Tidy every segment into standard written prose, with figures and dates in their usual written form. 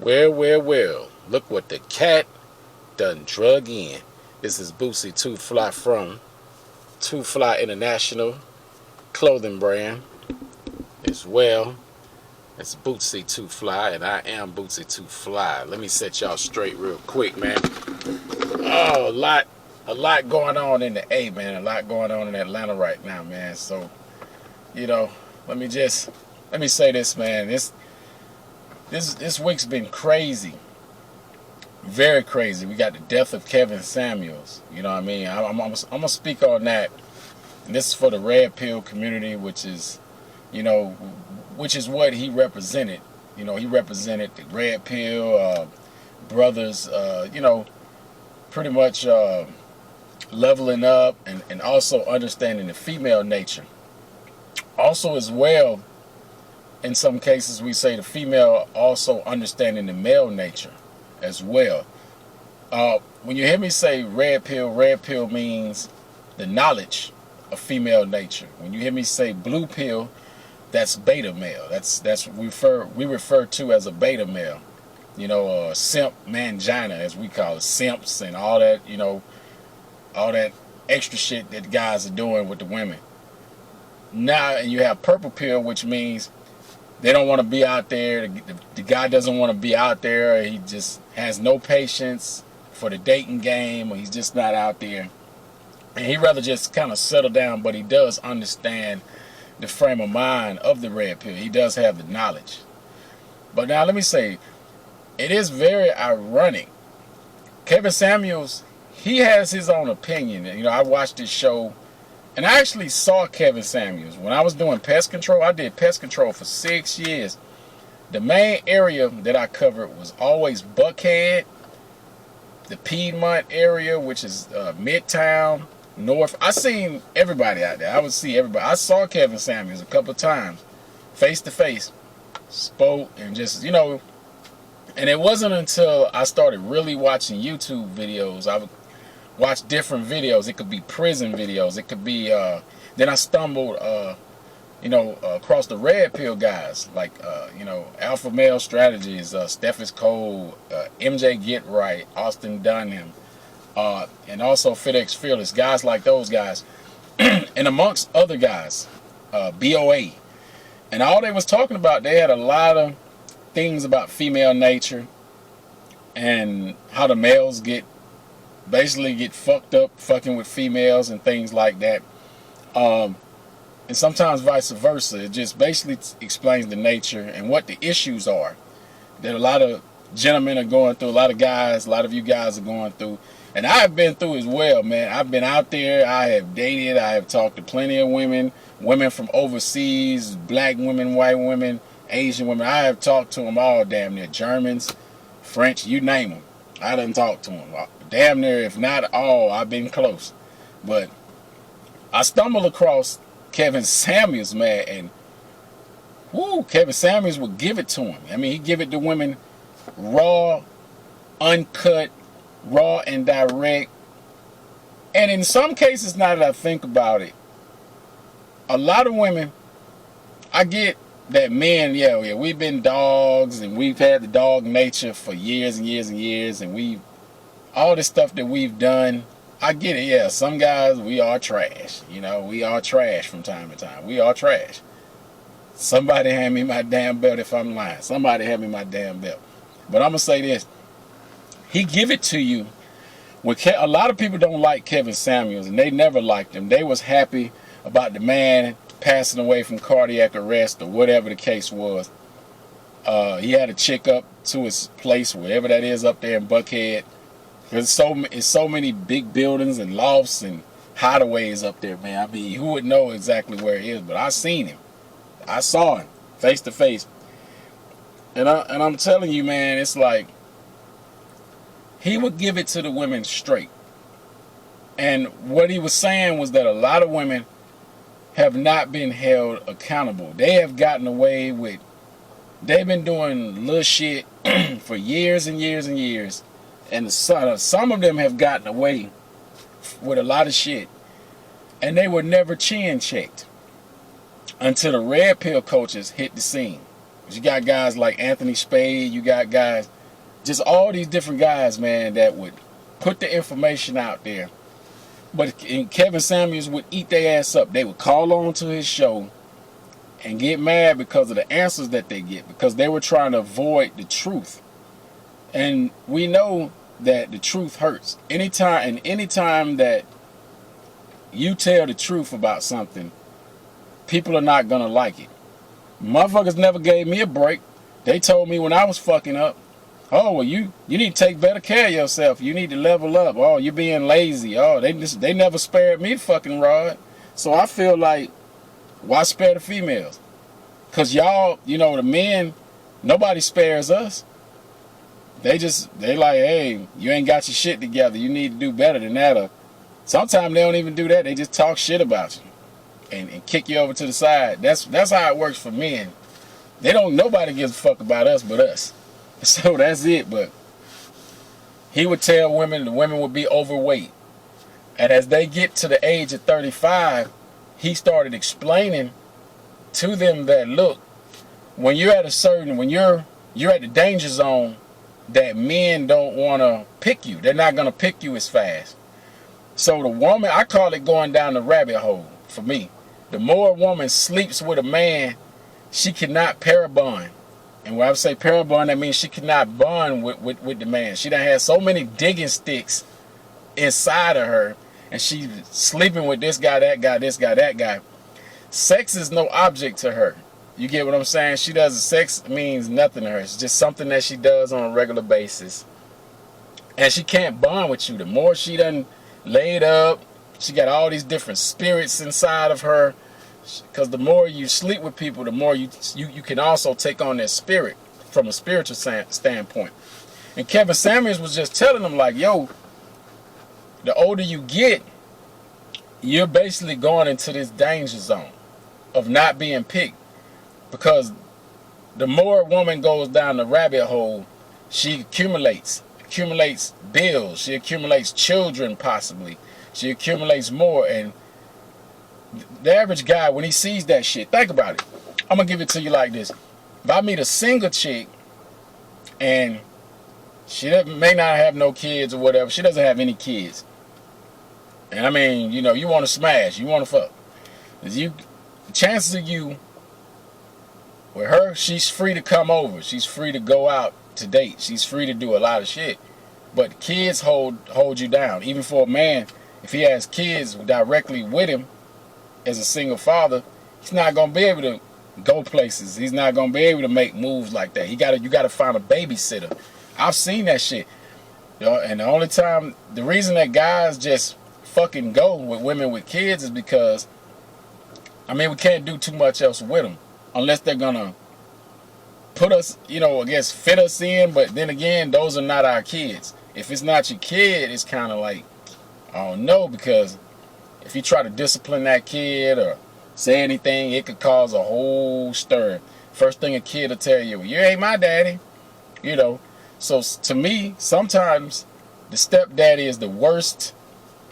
Well, look what the cat done drug in. This is Bootsey TwoFly from TwoFly International clothing brand as well. It's Bootsey TwoFly, and I am Bootsey TwoFly. Let me set y'all straight real quick, man. Oh, a lot going on in the A, man. A lot going on in Atlanta right now, man. So, you know, let me say this, man. This week's been crazy. Very crazy. We got the death of Kevin Samuels. You know what I mean? I'm gonna speak on that. And this is for the red pill community, which is what he represented. You know, he represented the red pill brothers. Pretty much leveling up and also understanding the female nature. Also, as well, in some cases, we say the female also understanding the male nature as well. When you hear me say red pill means the knowledge of female nature. When you hear me say blue pill, that's beta male. That's we refer to as a beta male. You know, simp mangina, as we call it, simps and all that. You know, all that extra shit that guys are doing with the women. Now, and you have purple pill, which means they don't want to be out there. The guy doesn't want to be out there. He just has no patience for the dating game, or he's just not out there. And he'd rather just kind of settle down, but he does understand the frame of mind of the red pill. He does have the knowledge. But now let me say, it is very ironic. Kevin Samuels, he has his own opinion. You know, I watched this show, and I actually saw Kevin Samuels. When I was doing pest control, I did pest control for 6 years. The main area that I covered was always Buckhead, the Piedmont area, which is Midtown, North. I seen everybody out there. I would see everybody. I saw Kevin Samuels a couple of times, face to face, spoke, and just, you know. And it wasn't until I started really watching YouTube videos. I would watch different videos. It could be prison videos. It could be, then I stumbled, across the red pill guys, like, Alpha Male Strategies, Steffes Cole, MJ Get Right, Austin Dunham, and also FedEx Fearless, guys like those guys, and amongst other guys, BOA. And all they was talking about, they had a lot of things about female nature and how the males basically get fucked up fucking with females and things like that. And sometimes vice versa. It just basically explains the nature and what the issues are that a lot of gentlemen are going through, a lot of you guys are going through. And I've been through as well, man. I've been out there, I have dated, I have talked to plenty of women from overseas, black women, white women, Asian women. I have talked to them all, damn near. Germans, French, you name them. I done talked to them. Damn near, if not all, I've been close. But I stumbled across Kevin Samuels, man, and Kevin Samuels would give it to him. I mean, he give it to women raw, uncut, raw and direct. And in some cases, now that I think about it, a lot of women, I get that men, we've been dogs and we've had the dog nature for years and years and years, and all this stuff that we've done, I get it, yeah. Some guys, we are trash. You know, we are trash from time to time. We are trash. Somebody hand me my damn belt if I'm lying. Somebody hand me my damn belt. But I'm going to say this. He give it to you. A lot of people don't like Kevin Samuels, and they never liked him. They was happy about the man passing away from cardiac arrest or whatever the case was. He had a chick up to his place, wherever that is up there in Buckhead. There's so many big buildings and lofts and hideaways up there, man. I mean, who would know exactly where he is? But I seen him. I saw him face to face. And I'm telling you, man, it's like he would give it to the women straight. And what he was saying was that a lot of women have not been held accountable. They have gotten away with, they've been doing little shit for years and years and years. And some of them have gotten away with a lot of shit. And they were never chin checked until the red pill coaches hit the scene. You got guys like Anthony Spade. You got guys, just all these different guys, man, that would put the information out there. But Kevin Samuels would eat their ass up. They would call on to his show and get mad because of the answers that they get, because they were trying to avoid the truth. And we know that the truth hurts. Anytime that you tell the truth about something, people are not gonna like it. Motherfuckers never gave me a break. They told me when I was fucking up, oh, well, you need to take better care of yourself. You need to level up. Oh, you're being lazy. Oh, they never spared me the fucking rod. So I feel like, why spare the females? Because y'all, the men, nobody spares us. They like, hey, you ain't got your shit together. You need to do better than that. Or sometimes they don't even do that. They just talk shit about you and kick you over to the side. That's how it works for men. Nobody gives a fuck about us but us. So that's it. But he would tell women, the women would be overweight. And as they get to the age of 35, he started explaining to them that, look, when you're at you're at the danger zone, that men don't want to pick you. They're not going to pick you as fast. So the woman, I call it going down the rabbit hole for me. The more a woman sleeps with a man, she cannot parabond. And when I say parabond, that means she cannot bond with the man. She done had so many digging sticks inside of her, and she's sleeping with this guy, that guy, this guy, that guy. Sex is no object to her. You get what I'm saying? Sex means nothing to her. It's just something that she does on a regular basis. And she can't bond with you. The more she done laid up, she got all these different spirits inside of her. Because the more you sleep with people, the more you can also take on their spirit from a spiritual standpoint. And Kevin Samuels was just telling them, like, yo, the older you get, you're basically going into this danger zone of not being picked. Because the more a woman goes down the rabbit hole, she accumulates bills, she accumulates children possibly, she accumulates more. And the average guy, when he sees that shit, think about it. I'm going to give it to you like this. If I meet a single chick and she may not have no kids or whatever, she doesn't have any kids, and I mean, you want to smash, you want to fuck, the chances of you with her, she's free to come over, she's free to go out to date, she's free to do a lot of shit. But kids hold you down. Even for a man, if he has kids directly with him as a single father, he's not gonna be able to go places. He's not gonna be able to make moves like that. You gotta find a babysitter. I've seen that shit. And the reason that guys just fucking go with women with kids is because, we can't do too much else with them. Unless they're gonna put us, I guess fit us in, but then again, those are not our kids. If it's not your kid, it's kind of like, I don't know, because if you try to discipline that kid or say anything, it could cause a whole stir. First thing a kid will tell you, you ain't my daddy, So to me, sometimes the stepdaddy is the worst.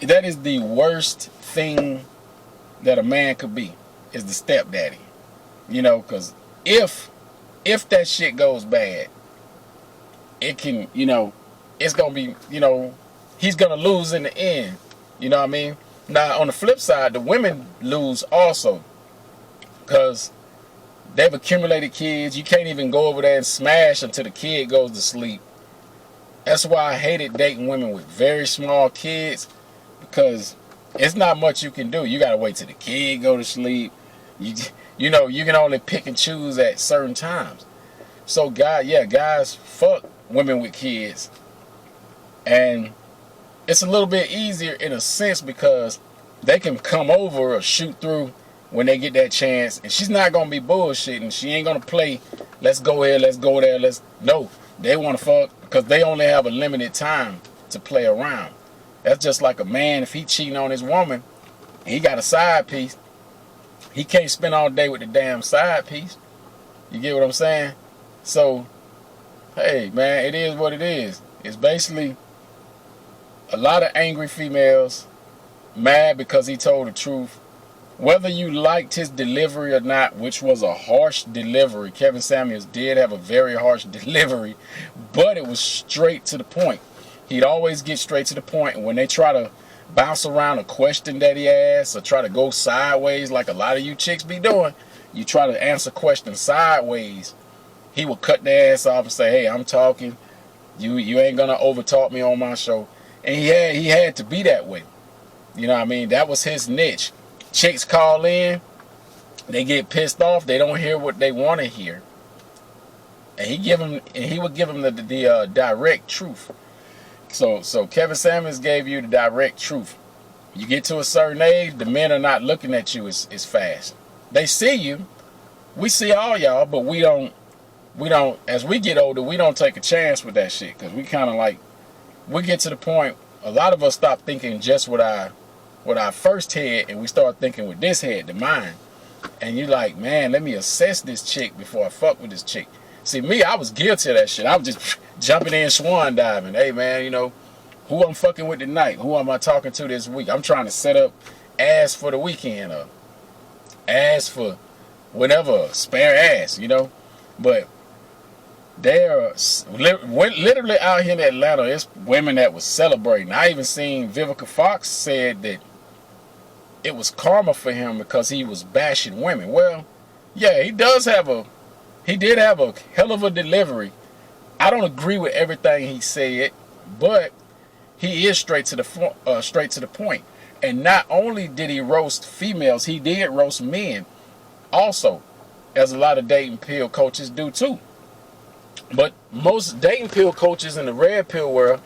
That is the worst thing that a man could be, is the stepdaddy. Because if that shit goes bad, it can, it's going to be, he's going to lose in the end. You know what I mean? Now, on the flip side, the women lose also. Because they've accumulated kids. You can't even go over there and smash until the kid goes to sleep. That's why I hated dating women with very small kids. Because it's not much you can do. You got to wait till the kid go to sleep. You can only pick and choose at certain times. So guys fuck women with kids. And it's a little bit easier in a sense because they can come over or shoot through when they get that chance. And she's not going to be bullshitting. She ain't going to play, let's go here, let's go there, no. They want to fuck because they only have a limited time to play around. That's just like a man, if he cheating on his woman and he got a side piece, he can't spend all day with the damn side piece. You get what I'm saying? So, hey, man, it is what it is. It's basically a lot of angry females mad because he told the truth. Whether you liked his delivery or not, which was a harsh delivery, Kevin Samuels did have a very harsh delivery, but it was straight to the point. He'd always get straight to the point, and when they try to bounce around a question that he asks or try to go sideways like a lot of you chicks be doing, you try to answer questions sideways, he would cut their ass off and say, hey, I'm talking. You ain't gonna overtalk me on my show. And he had to be that way. You know what I mean? That was his niche. Chicks call in, they get pissed off, they don't hear what they want to hear. And he would give them the direct truth. So Kevin Samuels gave you the direct truth. You get to a certain age, the men are not looking at you as fast. They see you. We see all y'all, but we don't, as we get older, we don't take a chance with that shit. Because we kind of like, we get to the point, a lot of us stop thinking just with our first head, and we start thinking with this head, the mind. And you like, man, let me assess this chick before I fuck with this chick. See, me, I was guilty of that shit. I was just jumping in swan diving. Hey, man, you know, who I'm fucking with tonight? Who am I talking to this week? I'm trying to set up ass for the weekend, or ass for whatever, spare ass, you know. But they're literally out here in Atlanta, it's women that was celebrating. I even seen Vivica Fox said that it was karma for him because he was bashing women. Well, yeah, he did have a hell of a delivery. I don't agree with everything he said, but he is straight to the point. And not only did he roast females, he did roast men also, as a lot of dating pill coaches do too. But most dating pill coaches in the red pill world,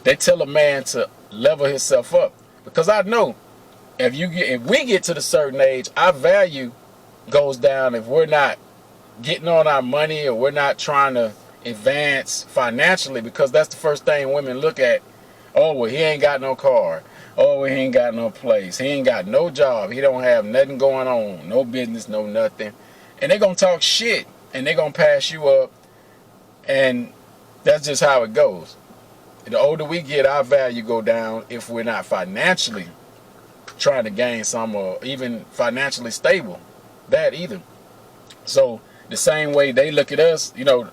they tell a man to level himself up. Because I know if we get to the certain age, our value goes down if we're not getting on our money or we're not trying to advance financially, because that's the first thing women look at. Oh, well, he ain't got no car. Oh, well, he ain't got no place. He ain't got no job. He don't have nothing going on. No business, no nothing. And they're going to talk shit and they're going to pass you up. And that's just how it goes. The older we get, our value go down if we're not financially trying to gain some, or even financially stable. That either. So the same way they look at us, you know,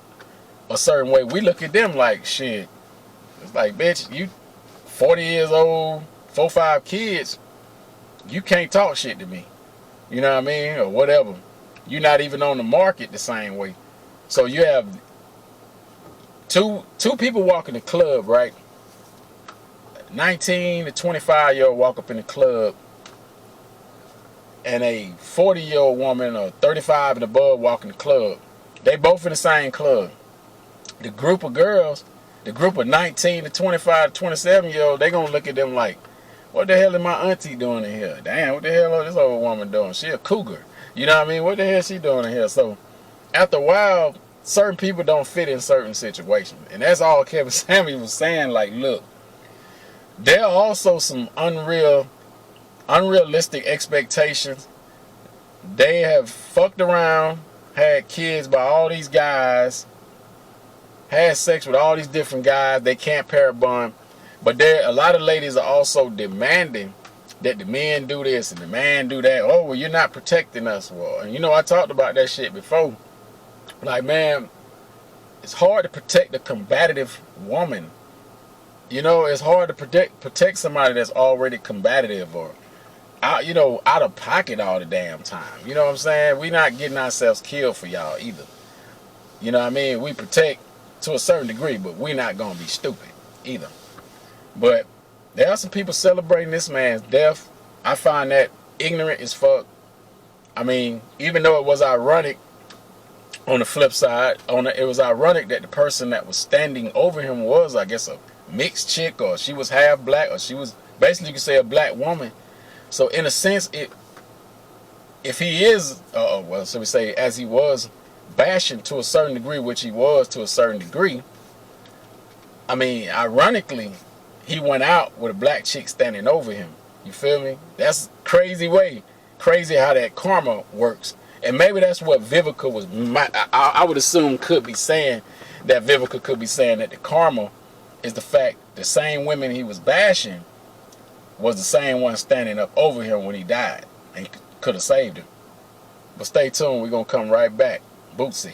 a certain way we look at them, like, shit. It's like, bitch, you 40 years old, 4, 5 kids, you can't talk shit to me. You know what I mean? Or whatever. You're not even on the market the same way. So you have two people walk in the club, right? 19 to 25-year-old walk up in the club, and a 40-year-old woman or 35 and above walk in the club. They both in the same club. The group of girls, the group of 19 to 25 to 27-year-old, they gonna look at them like, what the hell is my auntie doing in here? Damn, what the hell is this old woman doing? She a cougar. You know what I mean? What the hell is she doing in here? So after a while, certain people don't fit in certain situations. And that's all Kevin Samuels was saying. Like, look, there are also some unrealistic expectations. They have fucked around, had kids by all these guys, had sex with all these different guys. They can't pair a bond. But a lot of ladies are also demanding that the men do this and the man do that. Oh, well, you're not protecting us. Well, and you know, I talked about that shit before. Like, man, it's hard to protect a combative woman. You know, it's hard to protect somebody that's already combative or out of pocket all the damn time. You know what I'm saying? We not getting ourselves killed for y'all either. You know what I mean? We protect to a certain degree, but we're not gonna be stupid either. But there are some people celebrating this man's death. I find that ignorant as fuck. I mean, even though it was ironic, on the flip side, it was ironic that the person that was standing over him was, I guess, a mixed chick, or she was half black, or she was basically, you could say, a black woman. So in a sense, if he is, well, so we say, as he was bashing to a certain degree, which he was to a certain degree, I mean, ironically, he went out with a black chick standing over him. You feel me? That's crazy how that karma works. And maybe that's what Vivica was, I would assume, could be saying, that Vivica could be saying that the karma is the fact the same women he was bashing was the same one standing up over him when he died. And could have saved him. But stay tuned. We're going to come right back. Bootsey.